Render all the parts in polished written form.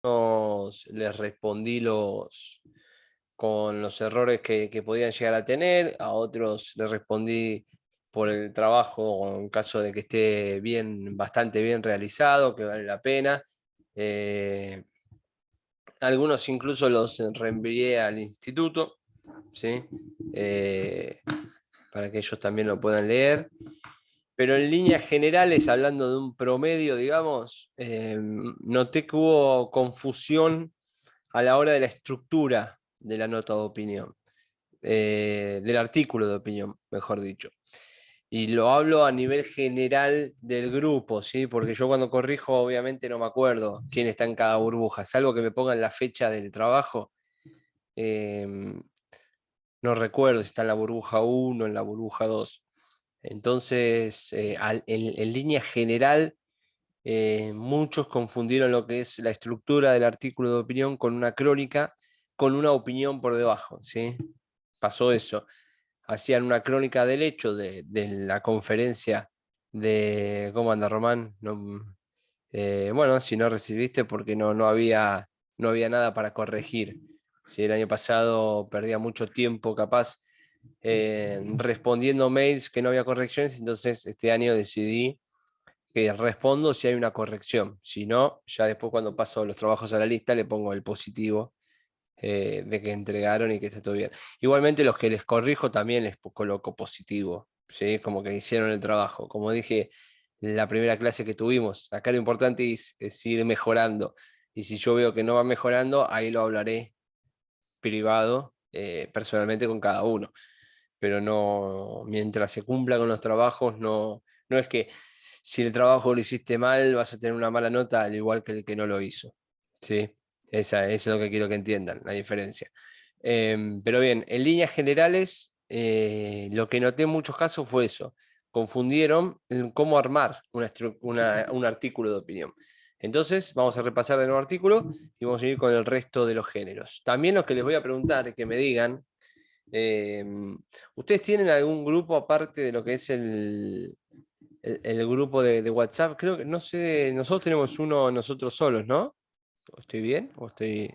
les respondí con los errores que podían llegar a tener, a otros les respondí por el trabajo en caso de que esté bien, bastante bien realizado, que vale la pena. Algunos incluso los reenvié al instituto, ¿sí? Eh, para que ellos también lo puedan leer. Pero en líneas generales, hablando de un promedio, digamos, noté que hubo confusión a la hora de la estructura de la nota de opinión, del artículo de opinión, mejor dicho. Y lo hablo a nivel general del grupo, ¿sí? Porque yo cuando corrijo, obviamente no me acuerdo quién está en cada burbuja, salvo que me pongan la fecha del trabajo. eh, no recuerdo si está en la burbuja 1 o en la burbuja 2. Entonces, en línea general, muchos confundieron lo que es la estructura del artículo de opinión con una crónica, con una opinión por debajo, ¿sí? Pasó eso. Hacían una crónica del hecho de la conferencia de... ¿Cómo anda, Román? No, bueno, si no recibiste porque no había nada para corregir. Si el año pasado perdía mucho tiempo capaz respondiendo mails que no había correcciones, entonces este año decidí que respondo si hay una corrección. Si no, ya después cuando paso los trabajos a la lista le pongo el positivo de que entregaron y que está todo bien. Igualmente los que les corrijo también les coloco positivo, ¿sí? Como que hicieron el trabajo. Como dije en la primera clase que tuvimos, acá lo importante es ir mejorando. Y si yo veo que no va mejorando, ahí lo hablaré privado, personalmente con cada uno. Pero no, mientras se cumpla con los trabajos, no es que si el trabajo lo hiciste mal, vas a tener una mala nota, al igual que el que no lo hizo. ¿Sí? Eso es lo que quiero que entiendan, la diferencia. Pero bien, en líneas generales, lo que noté en muchos casos fue eso. Confundieron cómo armar un artículo de opinión. Entonces, vamos a repasar de nuevo artículo y vamos a ir con el resto de los géneros. También lo que les voy a preguntar es que me digan, eh, ¿ustedes tienen algún grupo aparte de lo que es el grupo de WhatsApp? Creo que, no sé, nosotros tenemos uno nosotros solos, ¿no? ¿Estoy bien? ¿O estoy...?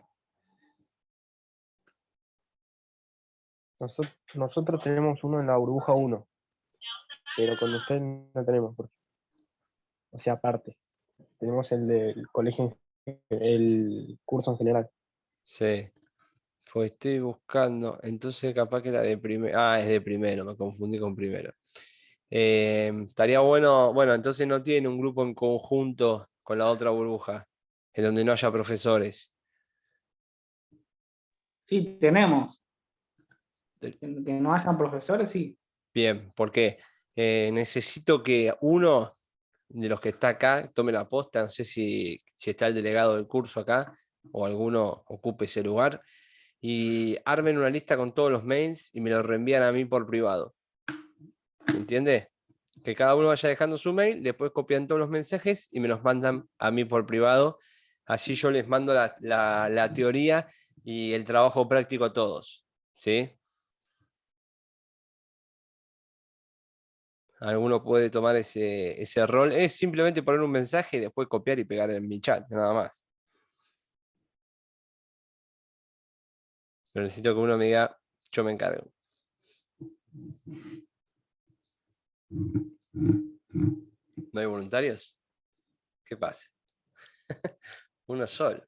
Nosotros tenemos uno en la burbuja 1, pero con usted no tenemos, o sea, aparte. Tenemos el del colegio, el curso en general. Sí. Pues estoy buscando, entonces capaz que era de primero. Ah, es de primero, me confundí con primero. Estaría bueno, entonces no tienen un grupo en conjunto con la otra burbuja, en donde no haya profesores. Sí, tenemos. Que no hayan profesores, sí. Bien, porque necesito que uno de los que está acá tome la posta, no sé si está el delegado del curso acá o alguno ocupe ese lugar, y armen una lista con todos los mails y me los reenvían a mí por privado. ¿Se entiende? Que cada uno vaya dejando su mail, después copian todos los mensajes y me los mandan a mí por privado. Así yo les mando la teoría y el trabajo práctico a todos. ¿Sí? Alguno puede tomar ese rol. Es simplemente poner un mensaje y después copiar y pegar en mi chat, nada más. Pero necesito que uno me diga, yo me encargo. ¿No hay voluntarios? ¿Qué pasa? Uno solo.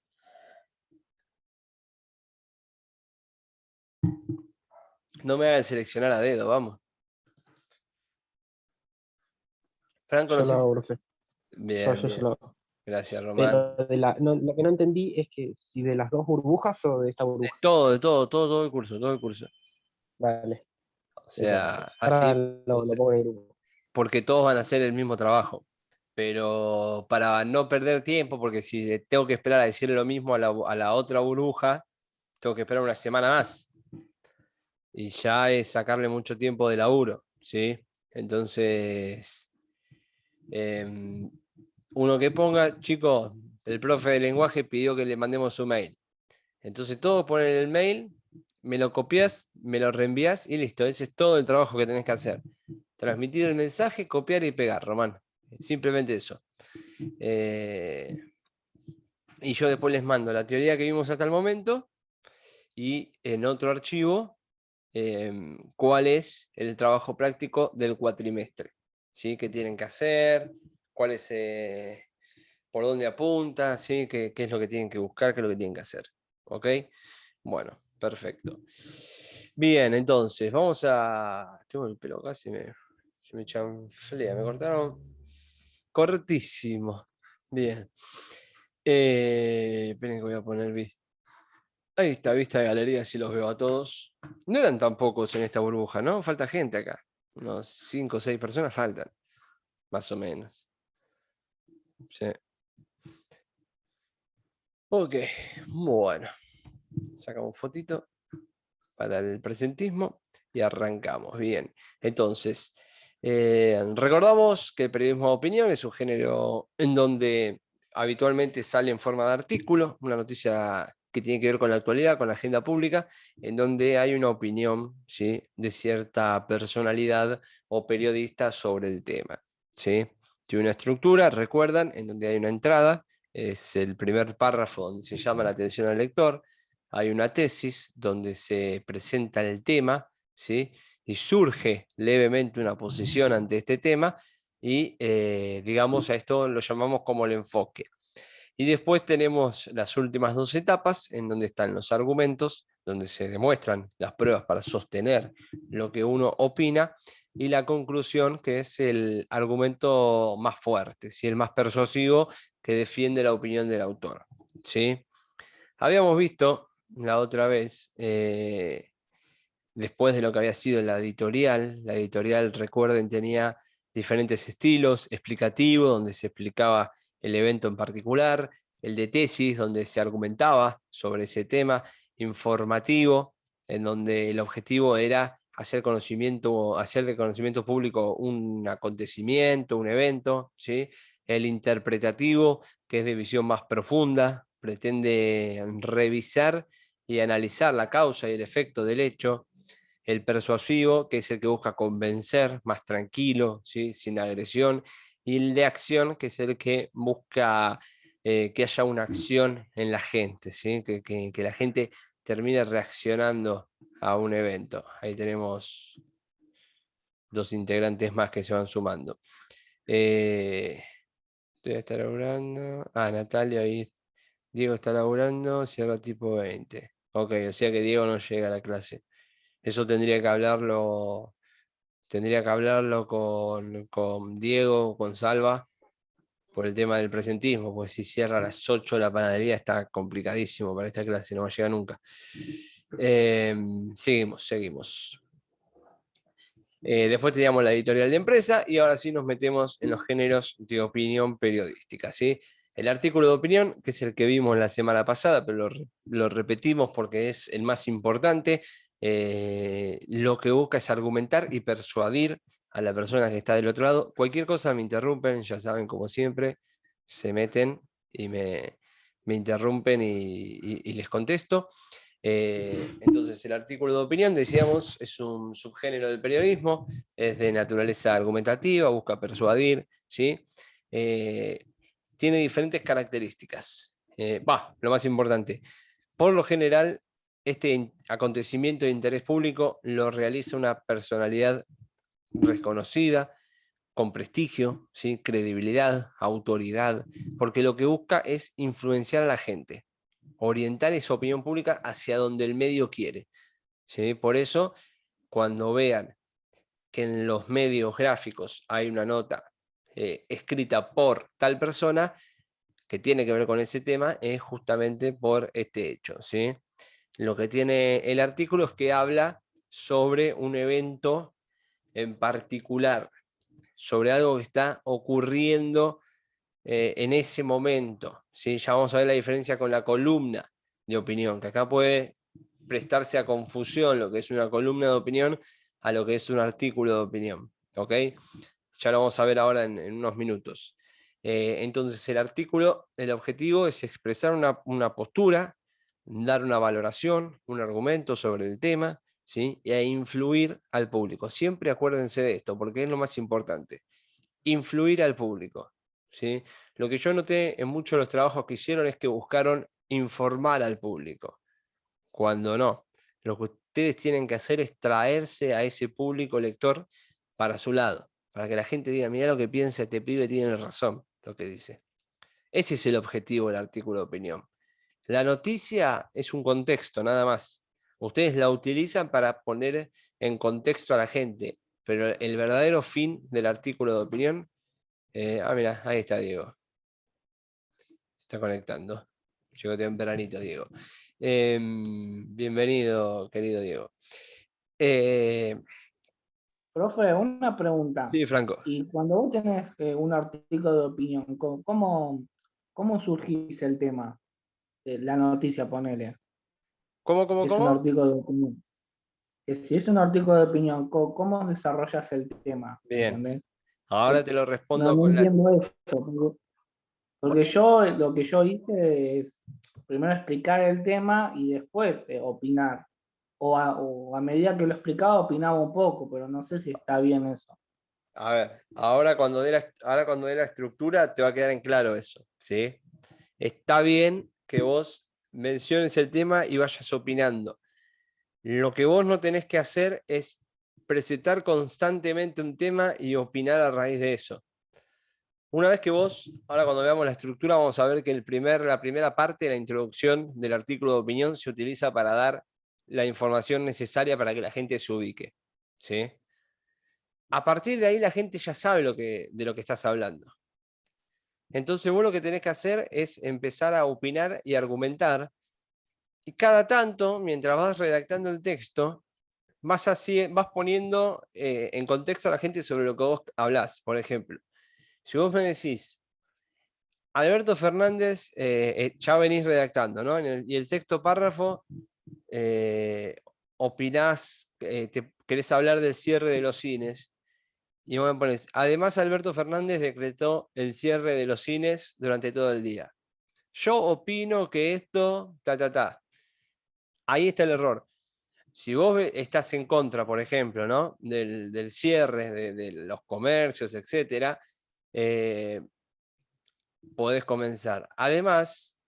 No me hagan seleccionar a dedo, vamos. Franco, no Yo lo sé. hago, profe. Bien, Yo bien. lo hago. Gracias, Román. Pero lo que no entendí es que si de las dos burbujas o de esta burbuja. Todo el curso, todo el curso. Vale, O listo. sea, Ahora así, lo pongo en el grupo. porque todos van a hacer el mismo trabajo. Pero para no perder tiempo, porque si tengo que esperar a decirle lo mismo a la otra burbuja, tengo que esperar una semana más. Y ya es sacarle mucho tiempo de laburo, ¿sí? Entonces, uno que ponga, chicos, el profe de lenguaje pidió que le mandemos su mail. Entonces todos ponen el mail, me lo copias, me lo reenvías y listo. Ese es todo el trabajo que tenés que hacer. Transmitir el mensaje, copiar y pegar, Román. Simplemente eso. y yo después les mando la teoría que vimos hasta el momento y en otro archivo cuál es el trabajo práctico del cuatrimestre, ¿sí? ¿Qué tienen que hacer? ¿Cuál es, por dónde apunta? ¿Sí? ¿Qué es lo que tienen que buscar? ¿Qué es lo que tienen que hacer? ¿Ok? Bueno, perfecto. Bien, entonces, vamos a... Tengo el pelo acá, se me chanflea, me cortaron cortísimo. Bien. Esperen que voy a poner vista. Ahí está, vista de galería, si los veo a todos. No eran tan pocos en esta burbuja, ¿no? Falta gente acá. Unos 5 o 6 personas faltan, más o menos. Sí. Ok, bueno. Sacamos fotito para el presentismo y arrancamos. Bien, entonces, recordamos que el periodismo de opinión es un género en donde habitualmente sale en forma de artículo, una noticia que tiene que ver con la actualidad, con la agenda pública, en donde hay una opinión, ¿sí?, de cierta personalidad o periodista sobre el tema, ¿sí? Tiene una estructura, recuerdan, en donde hay una entrada, es el primer párrafo donde se llama la atención al lector, hay una tesis donde se presenta el tema, ¿sí?, y surge levemente una posición ante este tema, y digamos, a esto lo llamamos como el enfoque. Y después tenemos las últimas 2 etapas, en donde están los argumentos, donde se demuestran las pruebas para sostener lo que uno opina, y la conclusión, que es el argumento más fuerte, ¿sí?, el más persuasivo, que defiende la opinión del autor, ¿sí? Habíamos visto la otra vez, después de lo que había sido la editorial, recuerden, tenía diferentes estilos: explicativo, donde se explicaba el evento en particular; el de tesis, donde se argumentaba sobre ese tema; informativo, en donde el objetivo era hacer de conocimiento público un acontecimiento, un evento, ¿sí? El interpretativo, que es de visión más profunda, pretende revisar y analizar la causa y el efecto del hecho; el persuasivo, que es el que busca convencer, más tranquilo, ¿sí?, sin agresión; y el de acción, que es el que busca que haya una acción en la gente, ¿sí?, que la gente termine reaccionando a un evento. Ahí tenemos 2 integrantes más que se van sumando. Estoy a estar laburando. Natalia ahí. Diego está laburando, cierra tipo 20. Ok, o sea que Diego no llega a la clase. Eso tendría que hablarlo con Diego, con Salva, por el tema del presentismo, porque si cierra a las 8 la panadería está complicadísimo para esta clase, no va a llegar nunca. Seguimos. Después teníamos la editorial de empresa, y ahora sí nos metemos en los géneros de opinión periodística, ¿sí? El artículo de opinión, que es el que vimos la semana pasada, pero lo repetimos porque es el más importante. Lo que busca es argumentar y persuadir a la persona que está del otro lado. Cualquier cosa me interrumpen, ya saben, como siempre, se meten y me interrumpen y les contesto. Entonces, el artículo de opinión, decíamos, es un subgénero del periodismo, es de naturaleza argumentativa, busca persuadir, ¿sí? Tiene diferentes características. Lo más importante, por lo general, este acontecimiento de interés público lo realiza una personalidad reconocida, con prestigio, ¿sí?, credibilidad, autoridad, porque lo que busca es influenciar a la gente, orientar esa opinión pública hacia donde el medio quiere, ¿sí? Por eso, cuando vean que en los medios gráficos hay una nota escrita por tal persona que tiene que ver con ese tema, es justamente por este hecho, ¿sí? Lo que tiene el artículo es que habla sobre un evento en particular, sobre algo que está ocurriendo en ese momento, ¿sí? Ya vamos a ver la diferencia con la columna de opinión, que acá puede prestarse a confusión lo que es una columna de opinión a lo que es un artículo de opinión, ¿ok? Ya lo vamos a ver ahora en unos minutos. Entonces, el artículo, el objetivo es expresar una postura, dar una valoración, un argumento sobre el tema, ¿sí?, e influir al público. Siempre acuérdense de esto, porque es lo más importante. Influir al público, ¿sí? Lo que yo noté en muchos de los trabajos que hicieron es que buscaron informar al público, cuando no. Lo que ustedes tienen que hacer es traerse a ese público lector para su lado, para que la gente diga, mirá lo que piensa este pibe, tiene razón lo que dice. Ese es el objetivo del artículo de opinión. La noticia es un contexto, nada más. Ustedes la utilizan para poner en contexto a la gente, pero el verdadero fin del artículo de opinión... mira, ahí está Diego. Se está conectando. Llegó tempranito, Diego. Bienvenido, querido Diego. Profe, una pregunta. Sí, Franco. Y cuando vos tenés un artículo de opinión, ¿cómo surgís el tema? La noticia, ponele. ¿Cómo, Es un cómo? artículo de opinión. Si es un artículo de opinión, ¿cómo desarrollas el tema? Bien. ¿Entendés? Ahora te lo No, respondo no con la... entiendo eso. Porque lo que yo hice es primero explicar el tema y después opinar. O a medida que lo explicaba, opinaba un poco, pero no sé si está bien eso. A ver, ahora cuando dé la estructura te va a quedar en claro eso, ¿sí? Está bien que vos menciones el tema y vayas opinando. Lo que vos no tenés que hacer es presentar constantemente un tema y opinar a raíz de eso. Una vez que vos, ahora cuando veamos la estructura, vamos a ver que la primera parte, la introducción del artículo de opinión, se utiliza para dar la información necesaria para que la gente se ubique, ¿sí? A partir de ahí la gente ya sabe de lo que estás hablando. Entonces vos lo que tenés que hacer es empezar a opinar y argumentar, y cada tanto, mientras vas redactando el texto, vas poniendo en contexto a la gente sobre lo que vos hablás. Por ejemplo, si vos me decís, Alberto Fernández, ya venís redactando, ¿no? Y el sexto párrafo, opinás, querés hablar del cierre de los cines, y vos me pones, además Alberto Fernández decretó el cierre de los cines durante todo el día. Yo opino que esto, Ahí está el error. Si vos estás en contra, por ejemplo, ¿no? del cierre de los comercios, etc., podés comenzar. Además,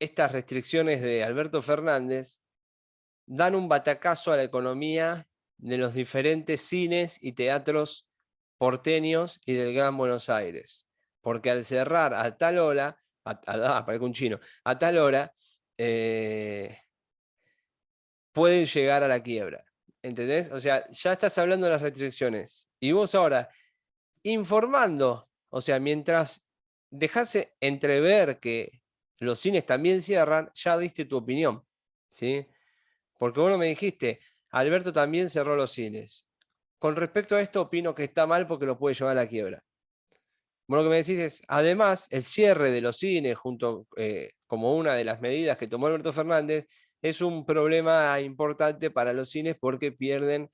estas restricciones de Alberto Fernández dan un batacazo a la economía de los diferentes cines y teatros porteños y del Gran Buenos Aires. Porque al cerrar a tal hora, parezco un chino, a tal hora, pueden llegar a la quiebra. ¿Entendés? O sea, ya estás hablando de las restricciones. Y vos ahora, informando, o sea, mientras dejase entrever que los cines también cierran, ya diste tu opinión, ¿sí? Porque vos no me dijiste, Alberto también cerró los cines. Con respecto a esto, opino que está mal porque lo puede llevar a la quiebra. Vos lo que me decís es, además, el cierre de los cines, junto como una de las medidas que tomó Alberto Fernández, es un problema importante para los cines porque pierden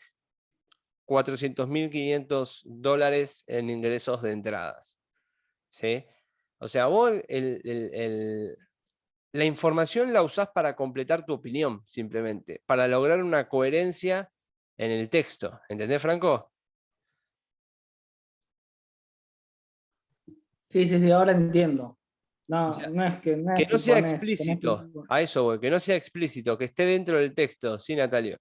400.000, $500 en ingresos de entradas, ¿sí? O sea, vos la información la usás para completar tu opinión, simplemente, para lograr una coherencia en el texto. ¿Entendés, Franco? Sí, ahora entiendo. O No, sea, no es que, no que es no que sea tenés que... explícito, a eso voy, que no sea explícito, que esté dentro del texto, ¿sí, Natalio?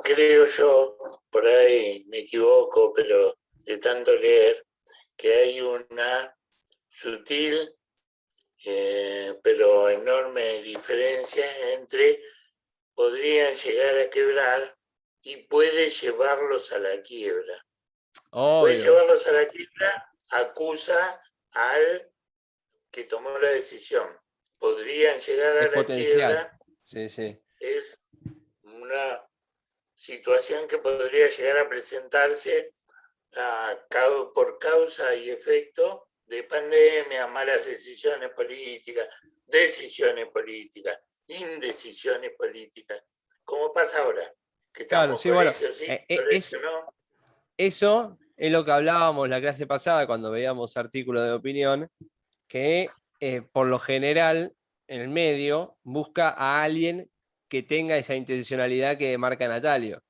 Creo yo, por ahí me equivoco, pero de tanto leer, que hay una sutil pero enorme diferencia entre podrían llegar a quebrar y puede llevarlos a la quiebra. Puede Obvio. llevarlos a la quiebra, acusa al que tomó la decisión. Podrían llegar Es a la potencial. quiebra, Sí, sí. es una situación que podría llegar a presentarse por causa y efecto de pandemia, malas decisiones políticas, indecisiones políticas, como pasa ahora, que Claro, estamos sí, bueno. colegio sí, colegio no. Eso es lo que hablábamos la clase pasada cuando veíamos artículos de opinión, que por lo general el medio busca a alguien que tenga esa intencionalidad que marca Natalio.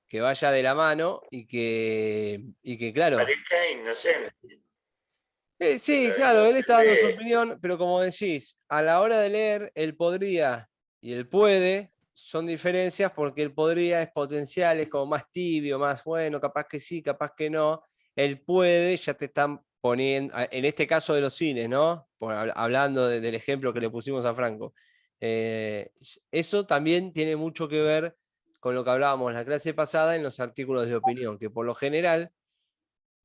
que vaya de la mano y que claro. Parezca inocente. Sí, Pero claro, él está dando su inocente. opinión, pero como decís, a la hora de leer, el podría y el puede son diferencias porque el podría es potencial, es como más tibio, más bueno, capaz que sí, capaz que no. El puede ya te están poniendo, en este caso de los cines, ¿no? Hablando del ejemplo que le pusimos a Franco. Eso también tiene mucho que ver con lo que hablábamos la clase pasada en los artículos de opinión, que por lo general,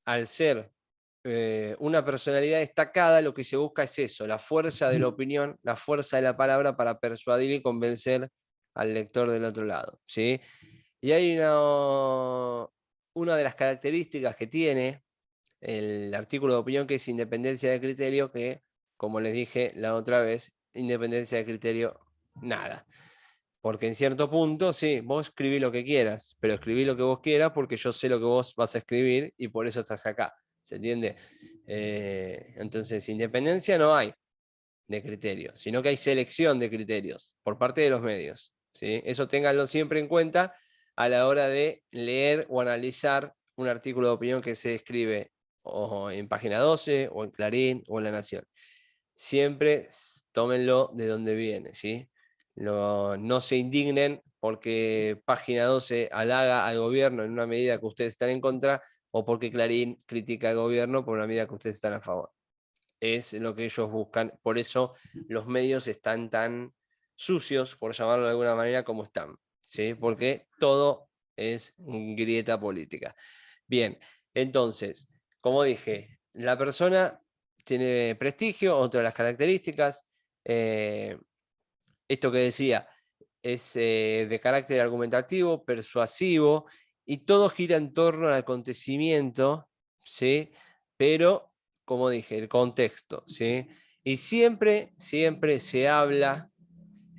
al ser una personalidad destacada, lo que se busca es eso, la fuerza de la opinión, la fuerza de la palabra para persuadir y convencer al lector del otro lado, ¿sí? Y hay una de las características que tiene el artículo de opinión, que es independencia de criterio, que, como les dije la otra vez, independencia de criterio, nada. Porque en cierto punto, sí, vos escribí lo que quieras, pero escribí lo que vos quieras porque yo sé lo que vos vas a escribir y por eso estás acá. ¿Se entiende? Entonces, independencia no hay de criterio, sino que hay selección de criterios por parte de los medios, ¿sí? Eso ténganlo siempre en cuenta a la hora de leer o analizar un artículo de opinión que se escribe o en Página 12, o en Clarín, o en La Nación. Siempre tómenlo de donde viene, ¿sí? No se indignen porque Página 12 halaga al gobierno en una medida que ustedes están en contra, o porque Clarín critica al gobierno por una medida que ustedes están a favor. Es lo que ellos buscan, por eso los medios están tan sucios, por llamarlo de alguna manera, como están, ¿sí? Porque todo es grieta política. Bien, entonces, como dije, la persona tiene prestigio, otra de las características, esto que decía, es de carácter argumentativo, persuasivo, y todo gira en torno al acontecimiento, ¿sí? Pero, como dije, el contexto, ¿sí? Y siempre se habla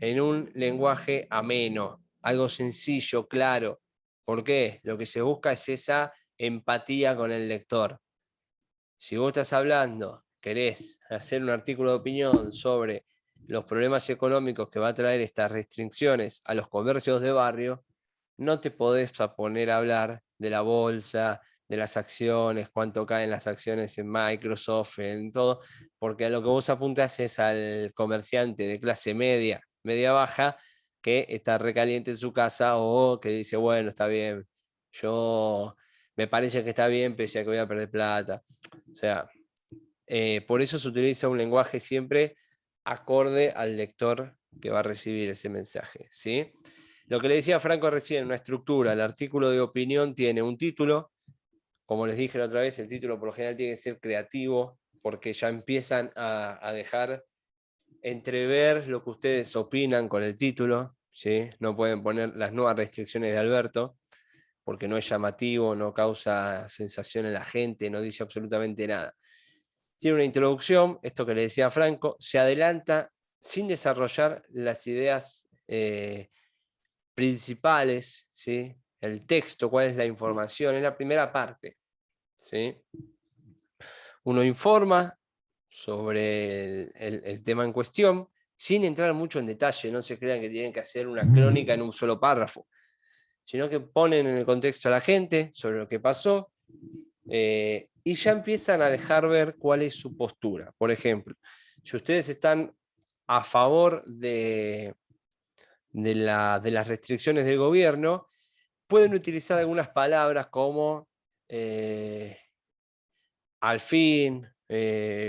en un lenguaje ameno, algo sencillo, claro. ¿Por qué? Lo que se busca es esa empatía con el lector. Si vos estás hablando, querés hacer un artículo de opinión sobre los problemas económicos que va a traer estas restricciones a los comercios de barrio, no te podés poner a hablar de la bolsa, de las acciones, cuánto caen las acciones en Microsoft, en todo, porque a lo que vos apuntás es al comerciante de clase media, media baja, que está recaliente en su casa o que dice, bueno, está bien, yo me parece que está bien, pese a que voy a perder plata. O sea, por eso se utiliza un lenguaje siempre acorde al lector que va a recibir ese mensaje, ¿sí? Lo que le decía Franco recién, una estructura, el artículo de opinión tiene un título, como les dije la otra vez, el título por lo general tiene que ser creativo, porque ya empiezan a dejar entrever lo que ustedes opinan con el título, ¿sí? No pueden poner las nuevas restricciones de Alberto, porque no es llamativo, no causa sensación en la gente, no dice absolutamente nada. Tiene una introducción, esto que le decía Franco, se adelanta sin desarrollar las ideas principales, ¿sí? El texto, cuál es la información, es la primera parte, ¿sí? Uno informa sobre el tema en cuestión, sin entrar mucho en detalle, no se crean que tienen que hacer una crónica en un solo párrafo, sino que ponen en el contexto a la gente sobre lo que pasó, y ya empiezan a dejar ver cuál es su postura. Por ejemplo, si ustedes están a favor de las restricciones del gobierno, pueden utilizar algunas palabras como al fin,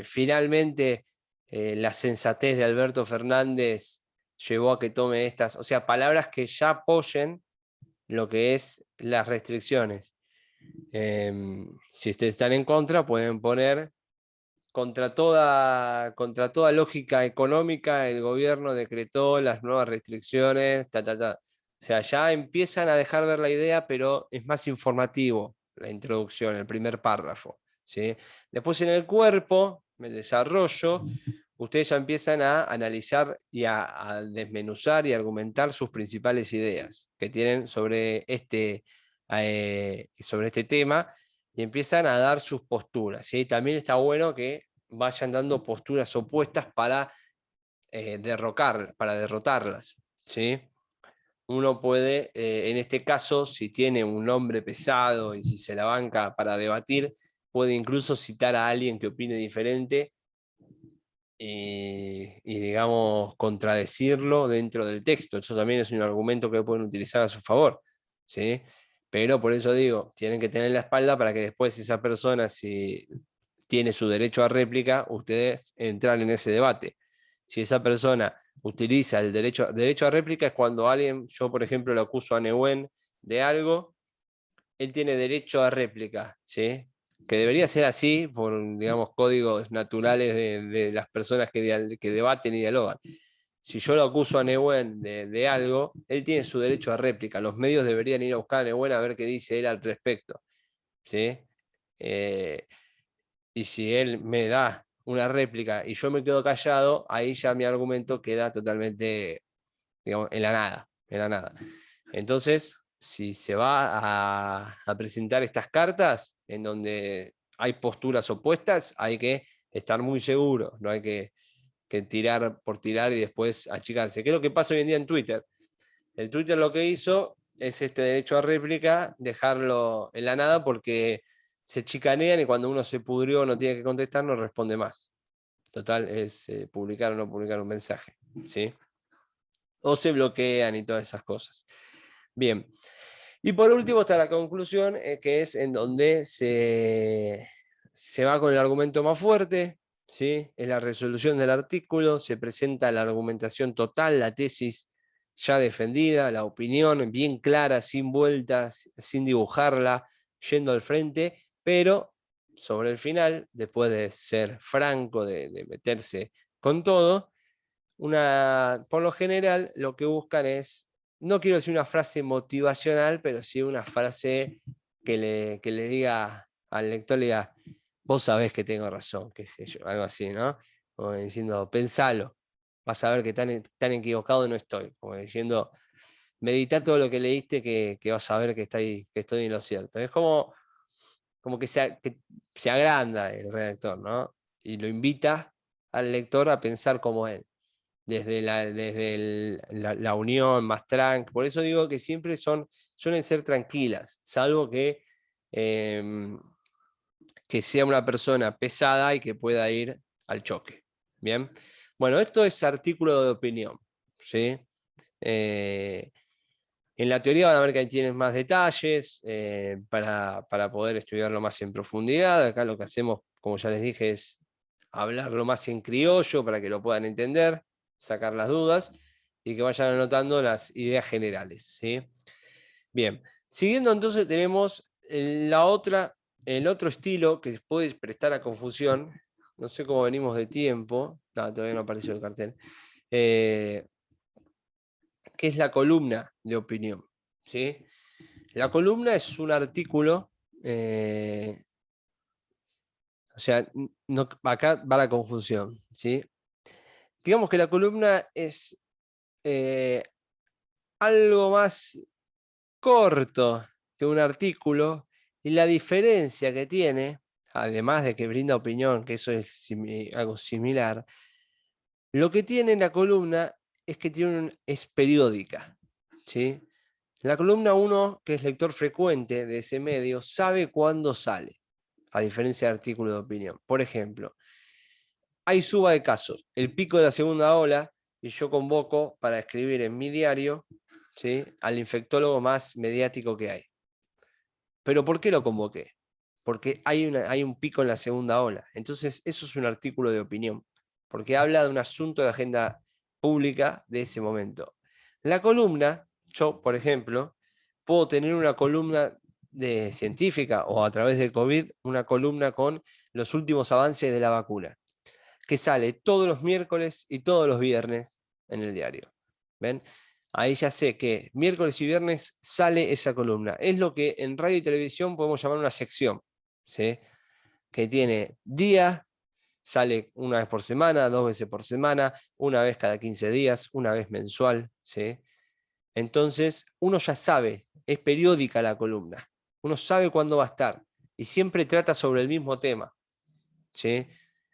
finalmente, la sensatez de Alberto Fernández llevó a que tome estas, o sea, palabras que ya apoyen lo que es las restricciones. Si ustedes están en contra, pueden poner contra toda lógica económica, el gobierno decretó las nuevas restricciones, O sea, ya empiezan a dejar ver la idea, pero es más informativo la introducción, el primer párrafo, ¿sí? Después en el cuerpo, el desarrollo, ustedes ya empiezan a analizar y a desmenuzar y argumentar sus principales ideas que tienen sobre este tema, y empiezan a dar sus posturas, ¿sí? También está bueno que vayan dando posturas opuestas para derrotarlas, ¿sí? uno puede, en este caso, si tiene un nombre pesado y si se la banca para debatir, puede incluso citar a alguien que opine diferente y digamos, contradecirlo dentro del texto. Eso también es un argumento que pueden utilizar a su favor, ¿sí? Pero por eso digo, tienen que tener la espalda para que después esa persona, si tiene su derecho a réplica, ustedes entran en ese debate. Si esa persona utiliza el derecho a réplica, es cuando alguien, yo por ejemplo le acuso a Nehuen de algo, él tiene derecho a réplica, ¿sí? Que debería ser así por, digamos, códigos naturales de las personas que debaten y dialogan. Si yo lo acuso a Nehuen de algo, él tiene su derecho a réplica. Los medios deberían ir a buscar a Nehuen a ver qué dice él al respecto, ¿sí? Y si él me da una réplica y yo me quedo callado, ahí ya mi argumento queda totalmente, digamos, en la nada, en la nada. Entonces, si se va a presentar estas cartas en donde hay posturas opuestas, hay que estar muy seguro, no hay que tirar por tirar y después achicarse. ¿Qué es lo que pasa hoy en día en Twitter? El Twitter lo que hizo es este derecho a réplica, dejarlo en la nada porque se chicanean y cuando uno se pudrió o no tiene que contestar, no responde más. Total, es publicar o no publicar un mensaje, ¿sí? O se bloquean y todas esas cosas. Bien. Y por último está la conclusión, que es en donde se va con el argumento más fuerte, ¿sí? Es la resolución del artículo, se presenta la argumentación total, la tesis ya defendida, la opinión bien clara, sin vueltas, sin dibujarla, yendo al frente, pero sobre el final, después de ser franco, de meterse con todo, por lo general lo que buscan es, no quiero decir una frase motivacional, pero sí una frase que le diga al lector, le diga, vos sabés que tengo razón, qué sé yo, algo así, ¿no? Como diciendo, pensalo, vas a ver que tan equivocado no estoy, como diciendo, medita todo lo que leíste que vas a ver que estoy en lo cierto. Es como que se agranda el redactor, ¿no? Y lo invita al lector a pensar como él desde la unión más tranquila. Por eso digo que siempre suelen ser tranquilas, salvo que sea una persona pesada y que pueda ir al choque. Bien, bueno, esto es artículo de opinión, ¿sí? En la teoría van a ver que ahí tienes más detalles para poder estudiarlo más en profundidad. Acá lo que hacemos, como ya les dije, es hablarlo más en criollo para que lo puedan entender, sacar las dudas y que vayan anotando las ideas generales, ¿sí? Bien, siguiendo entonces tenemos el otro estilo que puede prestar a confusión. No sé cómo venimos de tiempo. No, todavía no apareció el cartel. Que es la columna de opinión, ¿sí? La columna es un artículo, o sea, acá va la confusión, ¿sí? Digamos que la columna es algo más corto que un artículo y la diferencia que tiene, además de que brinda opinión, que eso es algo similar, lo que tiene la columna es que es periódica, ¿sí? La columna 1, que es lector frecuente de ese medio, sabe cuándo sale, a diferencia de artículos de opinión. Por ejemplo, hay suba de casos, el pico de la segunda ola, y yo convoco para escribir en mi diario, ¿sí?, al infectólogo más mediático que hay. ¿Pero por qué lo convoqué? Porque hay un pico en la segunda ola. Entonces, eso es un artículo de opinión, porque habla de un asunto de agenda pública de ese momento. La columna, yo, por ejemplo, puedo tener una columna científica o a través del COVID, una columna con los últimos avances de la vacuna, que sale todos los miércoles y todos los viernes en el diario. ¿Ven? Ahí ya sé que miércoles y viernes sale esa columna. Es lo que en radio y televisión podemos llamar una sección, ¿sí?, que tiene día, sale una vez por semana, 2 veces por semana, una vez cada 15 días, una vez mensual, ¿sí? Entonces, uno ya sabe, es periódica la columna, uno sabe cuándo va a estar y siempre trata sobre el mismo tema, ¿sí?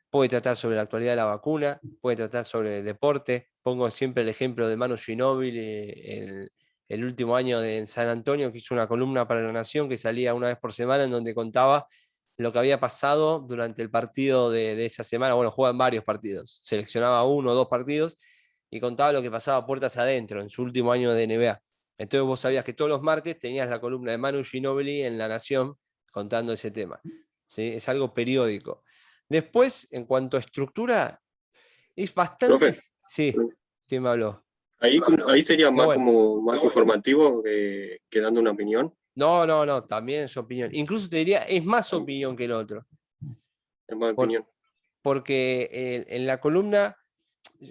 Puede tratar sobre la actualidad de la vacuna, puede tratar sobre el deporte. Pongo siempre el ejemplo de Manu Ginóbili, el último año en San Antonio, que hizo una columna para La Nación que salía una vez por semana, en donde contaba lo que había pasado durante el partido de esa semana. Bueno, juegan varios partidos, seleccionaba 1 o 2 partidos y contaba lo que pasaba puertas adentro en su último año de NBA. Entonces vos sabías que todos los martes tenías la columna de Manu Ginóbili en La Nación contando ese tema. ¿Sí? Es algo periódico. Después, en cuanto a estructura, es bastante... Profe, Sí, ¿quién me habló? ahí sería Qué más bueno. como más informativo que dando una opinión, No, también es opinión. Incluso te diría, es más opinión que el otro. es más Por- opinión. porque en la columna,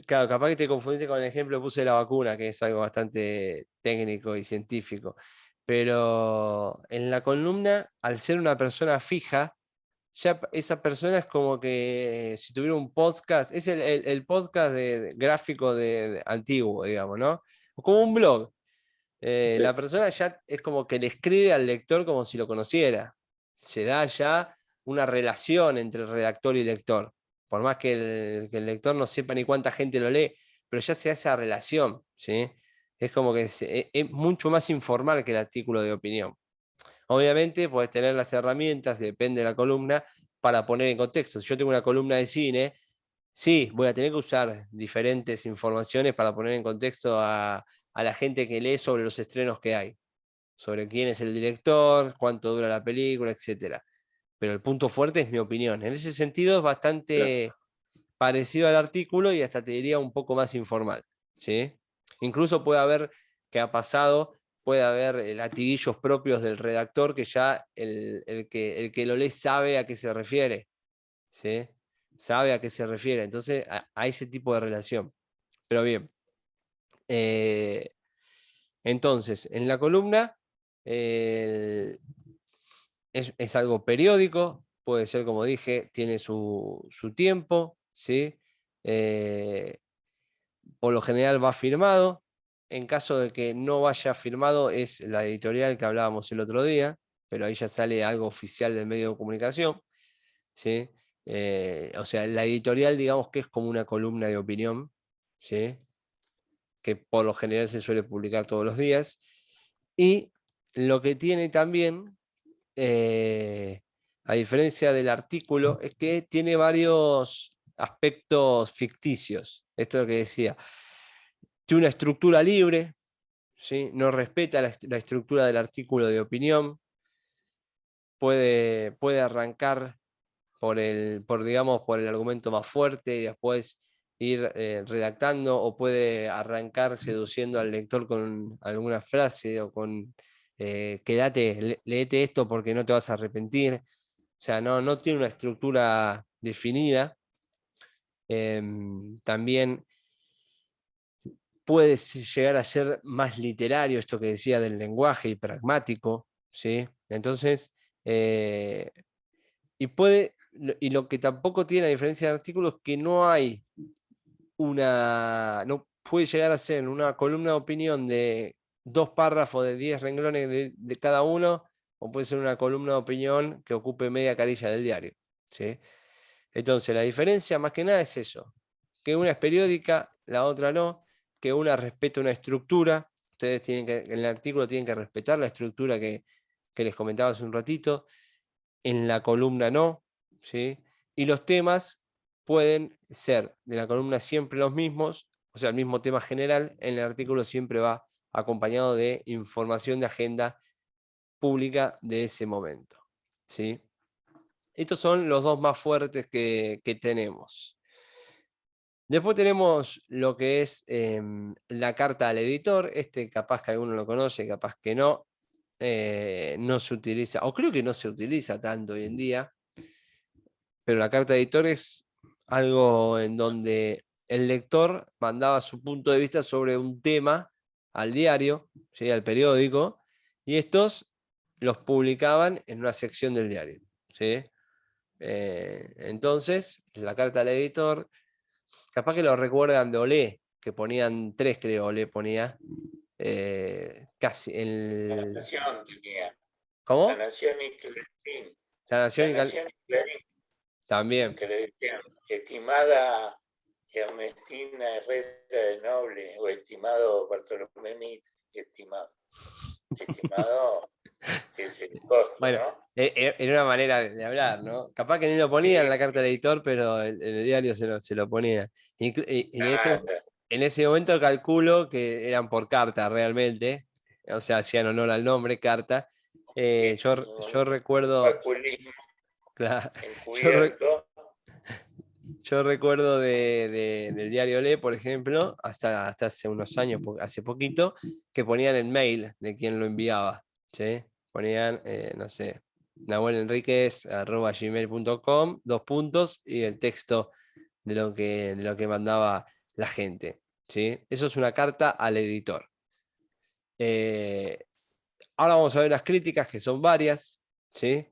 claro, capaz que te confundiste con el ejemplo que puse de la vacuna, que es algo bastante técnico y científico. Pero en la columna, al ser una persona fija, ya esa persona es como que si tuviera un podcast, es el podcast gráfico antiguo, digamos, ¿no? O como un blog. Sí, La persona ya es como que le escribe al lector como si lo conociera. Se da ya una relación entre el redactor y lector. Por más que el lector no sepa ni cuánta gente lo lee, pero ya se da esa relación, ¿sí? Es como que es mucho más informal que el artículo de opinión. Obviamente puedes tener las herramientas, depende de la columna, para poner en contexto. Si yo tengo una columna de cine, sí, voy a tener que usar diferentes informaciones para poner en contexto a la gente que lee sobre los estrenos que hay, sobre quién es el director, cuánto dura la película, etc. Pero el punto fuerte es mi opinión. En ese sentido es bastante parecido al artículo y hasta te diría un poco más informal, ¿sí? Incluso puede haber, que ha pasado, puede haber latiguillos propios del redactor que ya el que lo lee sabe a qué se refiere, ¿sí? Sabe a qué se refiere. Entonces, a ese tipo de relación. Pero bien. Entonces, en la columna es algo periódico, puede ser, como dije, tiene su tiempo, ¿sí? Por lo general va firmado. En caso de que no vaya firmado, es la editorial que hablábamos el otro día, pero ahí ya sale algo oficial del medio de comunicación, ¿sí? O sea, la editorial, digamos que es como una columna de opinión, ¿sí? Que por lo general se suele publicar todos los días. Y lo que tiene también, a diferencia del artículo, es que tiene varios aspectos ficticios. Esto es lo que decía. Tiene una estructura libre, ¿sí? No respeta la estructura del artículo de opinión. Puede arrancar digamos, por el argumento más fuerte y después ir redactando, o puede arrancar seduciendo al lector con alguna frase o con quédate, léete esto porque no te vas a arrepentir. O sea, no tiene una estructura definida. También puede llegar a ser más literario, esto que decía del lenguaje, y pragmático, ¿sí? Entonces, y lo que tampoco tiene, a diferencia del artículo, es que no hay no puede llegar a ser una columna de opinión de 2 párrafos de 10 renglones de cada uno, o puede ser una columna de opinión que ocupe media carilla del diario, ¿sí? Entonces, la diferencia más que nada es eso, que una es periódica, la otra no, que una respeta una estructura. Ustedes en el artículo tienen que respetar la estructura que les comentaba hace un ratito, en la columna no, ¿sí? Y los temas pueden ser de la columna siempre los mismos, o sea, el mismo tema general. En el artículo siempre va acompañado de información de agenda pública de ese momento, ¿sí? Estos son los dos más fuertes que tenemos. Después tenemos lo que es la carta al editor. Capaz que alguno lo conoce, capaz que no. No se utiliza, o creo que no se utiliza tanto hoy en día, pero la carta de editor es algo en donde el lector mandaba su punto de vista sobre un tema al diario, ¿sí? Al periódico, y estos los publicaban en una sección del diario, ¿sí? Entonces, la carta al editor, capaz que lo recuerdan de Olé, que ponían 3, creo, Olé ponía, casi La el... Nación tenía. La ¿Cómo? Nación y Clarín. La La Nación Nación y Clarín, también. que le decían, estimada Ernestina Herrera de Noble, o estimado Bartolomé Mit, estimado. Estimado es el costo, Bueno, ¿no? era una manera de hablar, ¿no? Capaz que ni lo ponían en la carta del editor, pero en el diario se lo ponía. En ese momento calculo que eran por carta realmente, o sea, hacían honor al nombre, carta. Yo recuerdo, Vaculismo claro, encubierto. yo recuerdo del diario Le, por ejemplo, hasta hace unos años, hace poquito, que ponían el mail de quien lo enviaba, ¿sí? Ponían, no sé, nahuelenriquez@gmail.com, 2 puntos, y el texto de lo que mandaba la gente, ¿sí? Eso es una carta al editor. Ahora vamos a ver las críticas, que son varias, ¿sí?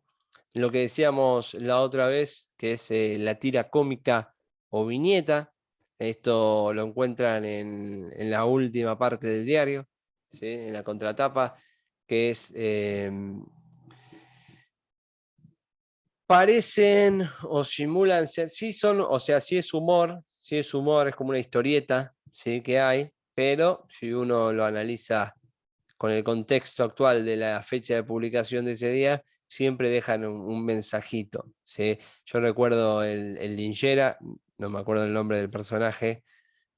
Lo que decíamos la otra vez, que es la tira cómica o viñeta. Esto lo encuentran en la última parte del diario, ¿sí? En la contratapa, que es... parecen o simulan ser, sí son, o sea, sí es humor, es como una historieta, ¿sí? Que hay, pero si uno lo analiza con el contexto actual de la fecha de publicación de ese día, siempre dejan un mensajito, ¿sí? Yo recuerdo el Linchera, no me acuerdo el nombre del personaje,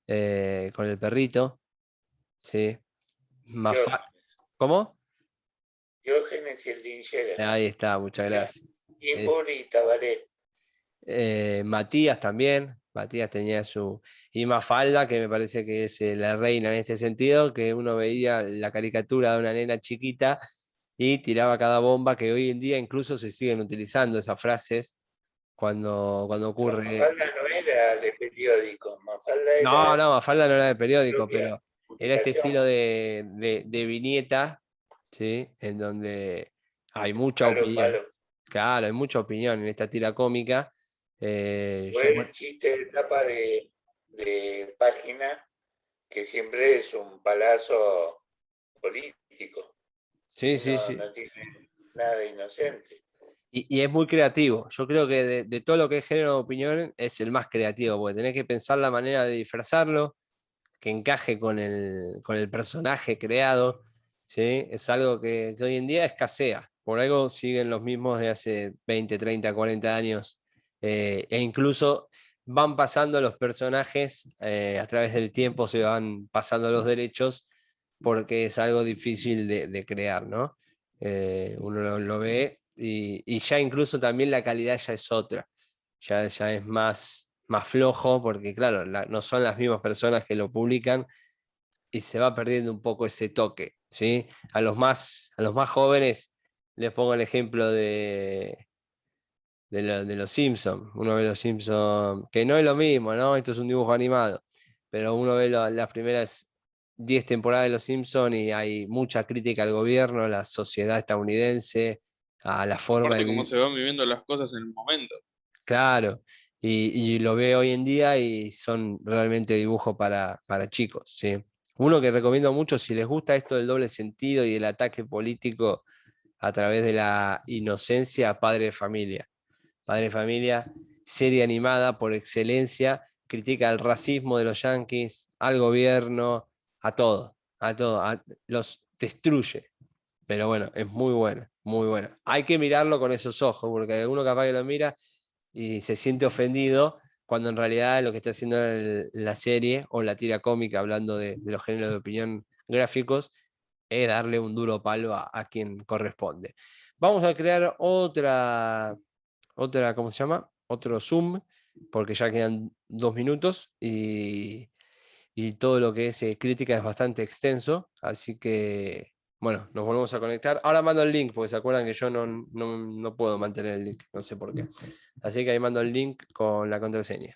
con el perrito, ¿sí? ¿Cómo? Diógenes y el Linchera. Ahí está, muchas gracias. Timburi y Tabaré. Matías también, Matías tenía su... Y Mafalda, que me parece que es la reina en este sentido, que uno veía la caricatura de una nena chiquita y tiraba cada bomba, que hoy en día incluso se siguen utilizando esas frases cuando No, ocurre... Mafalda no era de periódico, Mafalda No, era no, Mafalda no era de su periódico, propia pero era este publicación, estilo de viñeta, ¿sí? En donde hay mucha palo, opinión. palo. Claro, hay mucha opinión en esta tira cómica. O el chiste de tapa de página, que siempre es un palazo político, Sí, ¿sí? sí, No, sí. no tiene nada de inocente. Y es muy creativo. Yo creo que de todo lo que es género de opinión es el más creativo, porque tenés que pensar la manera de disfrazarlo, que encaje con el personaje creado, ¿sí? Es algo que hoy en día escasea. Por algo siguen los mismos de hace 20, 30, 40 años. E incluso van pasando los personajes, a través del tiempo se van pasando los derechos, porque es algo difícil de crear, ¿no? Uno lo ve y ya incluso también la calidad ya es otra. Ya es más flojo, porque claro, no son las mismas personas que lo publican y se va perdiendo un poco ese toque, ¿sí? A los más jóvenes les pongo el ejemplo de los Simpsons. Uno ve los Simpsons, que no es lo mismo, ¿no? Esto es un dibujo animado, pero uno ve las primeras 10 temporadas de los Simpsons y hay mucha crítica al gobierno, a la sociedad estadounidense, a la forma de Aparte, cómo vivir. se van viviendo las cosas en el momento. Claro, y lo veo hoy en día y son realmente dibujos para chicos, ¿sí? Uno que recomiendo mucho, si les gusta esto del doble sentido y del ataque político a través de la inocencia, Padre de Familia. Padre de Familia, serie animada por excelencia, critica el racismo de los yanquis, al gobierno, a todo, los destruye. Pero bueno, es muy buena, muy buena. Hay que mirarlo con esos ojos, porque alguno capaz que lo mira y se siente ofendido, cuando en realidad lo que está haciendo la serie o la tira cómica, hablando de los géneros de opinión gráficos, es darle un duro palo a quien corresponde. Vamos a crear otra, ¿cómo se llama? Otro Zoom, porque ya quedan 2 minutos y todo lo que es crítica es bastante extenso, así que bueno, nos volvemos a conectar. Ahora mando el link, porque se acuerdan que yo no puedo mantener el link, no sé por qué. Así que ahí mando el link con la contraseña.